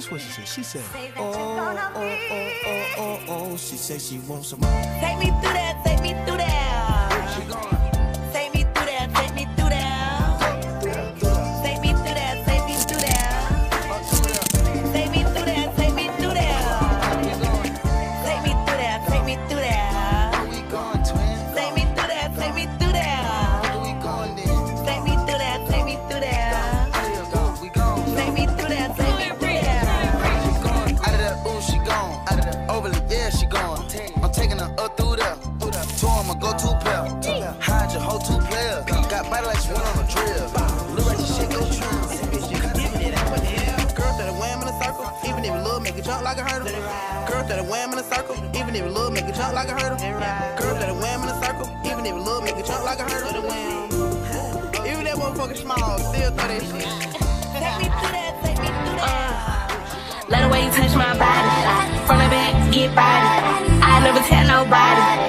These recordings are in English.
This what she said. She said, oh. She said she wants some more. Take me through that, take me through that. She gone. Take me through that, take me through that. Take me through that, take me through that. Take me through that, take me through that. Take me through that, take me through that. Where we going, twin? Take me through that, take me through that. Where we going then? Take me through that, take me through that. We gone. Take me through that, take me through that. She gone. Out of that, ooh, she gone. Out of that, overly, yeah, she gone. I'm taking her up through there. Two on my go-to pair. Hide your whole two players. Got body like she went on a drill. Look like your shit go trim. Girl that a wham in a circle, even if it little make it jump like a hurdle. Girl that a wham in a circle, even if it little make it jump like a hurdle. Girl that a wham in a circle, even if it little make it jump like a hurdle. Even that motherfucker small, still throw that shit. Take me through that, take me through that. Let the way you touch my body. From the back, get body. I never tell nobody.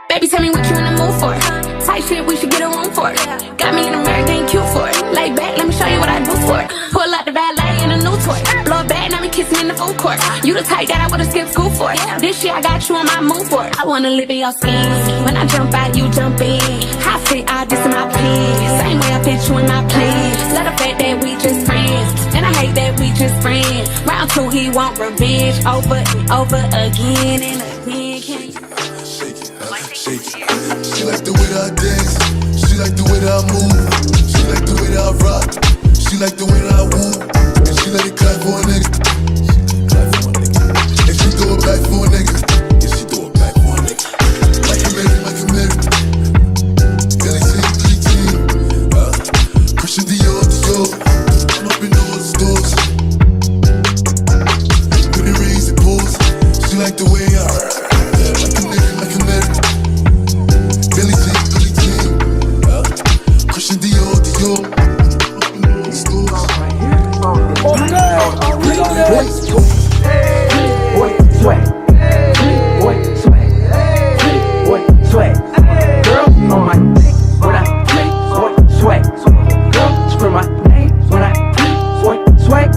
Baby, tell me what you in the mood for. Tight shit, we should get a room for. Got me in American cute for. Lay back, let me show you what I do for. Pull out the valet in a new toy. Blow it back, now me kiss me in the food court. You the type that I would've skipped school for. This year I got you on my move for. I wanna live in your skin. When I jump out, you jump in. I fit all this in my plans. Same way I fit you in my plans. Let the fact that we just friends. And I hate that we just friends. Round two, he want revenge. Over and over again and again. Can you? Shake it. She like the way that I dance. She like the way that I move. She like the way that I rock. She like the way that I woo. And she let it clap for a nigga. And she throw it back for a nigga. Yeah, she throw it back for a nigga. Like a Mary, like a Mary. Billy Jean, Billy Jean. Christian Dior, Dior. I'm up in all the stores. When it rains, it pours. She like the way I like a nigga, like a Mary. Billy Jean, Christian Dior, Dior. Girl on my dick when I sweat. Girl scream my name when I sweat. Boy sweat.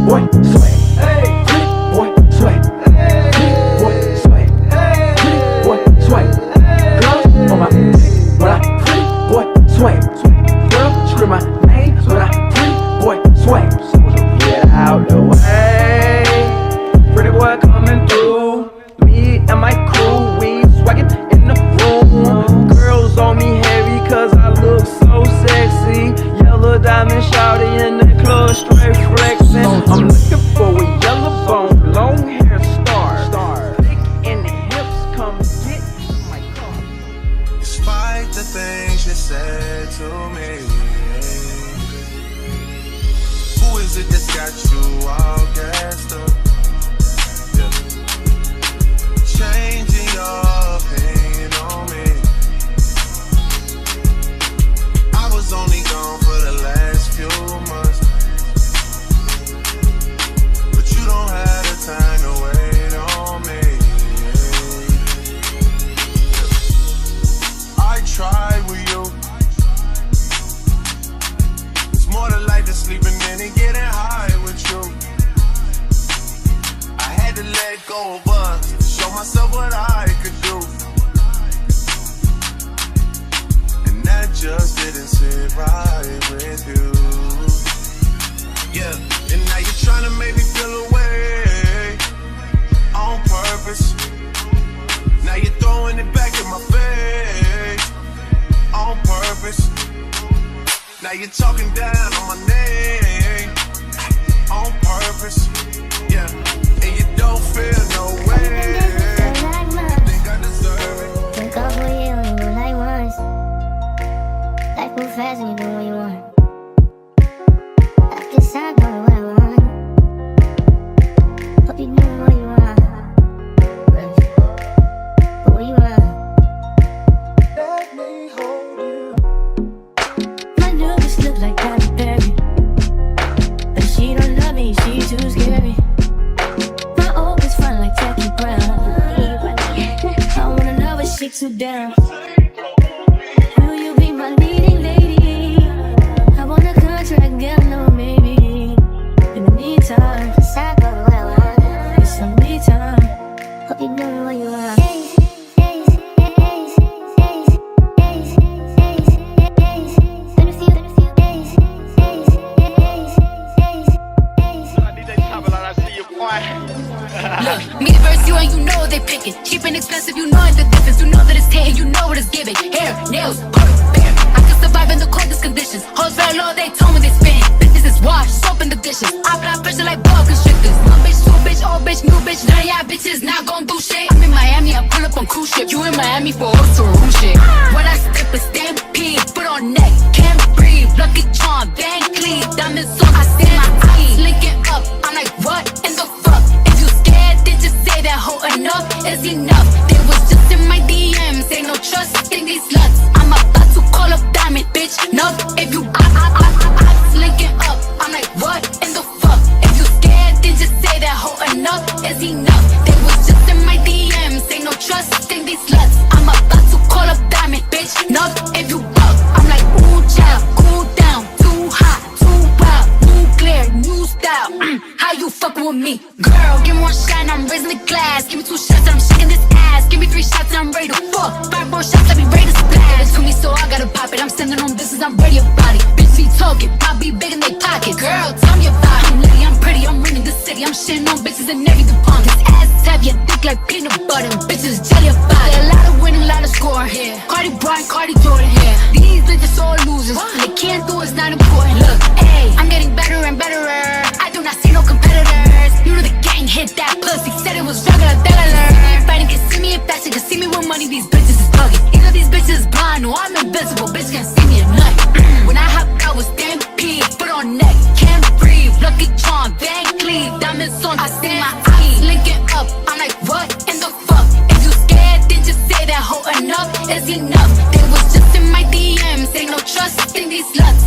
Boy sweat. Girl on my dick when I sweat. Girl scream my name when I sweat. Get out the way. Pretty boy coming through. Me and my crew, we swaggin' in the room. Girls on me heavy cause I look so sexy. Yellow diamond shawty in the club, straight flexin'. I'm looking for a yellow bone, long hair star. Thick in the hips, come get my car. Despite the things you said to me, who is it that's got you all gassed up? Changing your opinion on me. I was only gone for the last few months, but you don't have the time to wait on me. I tried with you. It's more to life than sleeping in and getting high with you. I had to let go of us, show myself what I could do, and that just didn't sit right with you. Yeah, and now you're trying to make me feel away on purpose. Now you're throwing it back in my face on purpose. Now you're talking down on my name on purpose. Yeah, and you don't feel no way. You think I deserve it? Took off for you and you like once. Life move fast and you do what you want. I guess I know what I want. Hope you know what you want. But what you want? Let me hold you. My new bitch look like Halle Berry, but she don't love me, she too scary. My old bitch fun like Jackie Brown. I wanna know what she too down. Will you be my leading lady? I want a contract, girl, no maybe. And If you know the difference, you know that it's hitting, you know what it's giving. Hair, nails, perfect, bare. I can survive in the coldest conditions. Hoes very low, they told me they spin. Business is wash, soap in the dishes. I apply pressure like ball constrictors. One bitch, two bitch, old bitch, new bitch. None of y'all bitches not gon' do shit. I'm in Miami, I pull up on cruise ship. You in Miami for also room shit. When I step a stampede, put on neck, can't breathe. Lucky charm, Van Cleef, diamonds on I stand my eyes. Linking up, I'm like, what in the fuck? If you scared, then just say that whole enough is enough. They was just in my DMs, ain't no trust in these sluts. I'm about to call up Diamond, bitch. No, if you linking up, I'm like, what in the fuck? If you scared, then just say that whole enough is enough. They was just in my DMs, ain't no trust in these sluts. I'm about to call up Diamond, bitch. No, if you fuck, I'm like, ooh, child, cool down, too hot, too wild, nuclear, new style. How you fucking with me? Girl, give me one shot and I'm raising the glass. Give me 2 shots and I'm shaking this ass. Give me 3 shots and I'm ready to fuck. 5 more shots, I be ready to splash. To me, so I gotta pop it. I'm standing on business, I'm ready about it. Bitch be talking, I be big in they pockets. Girl, tell me about it. I'm litty, I'm pretty, I'm running the city. I'm shitting on bitches in every department. This ass is heavy and thick like peanut butter. Bitches jelly about it. A lot of winning, a lot of scoring here. Cardi Bryant, Cardi Jordan here. These bitches all losers. What they can't do is not important. Look, hey, I'm getting better and better. I do not see no competitors. You know the gang hit that pussy. Said it was regular, fighting can see me in fashion, can see me with money. These bitches is bugging. Either these bitches is blind or I'm invisible. Bitch can't see me at night. When I hop out with stampede, put on neck, can't breathe. Lucky charm, Van Cleef, diamonds on I see my eyes. Linking up, I'm like, what in the fuck? If you scared, then just say that whole enough is enough. They was just in my DMs, ain't no trust in these sluts.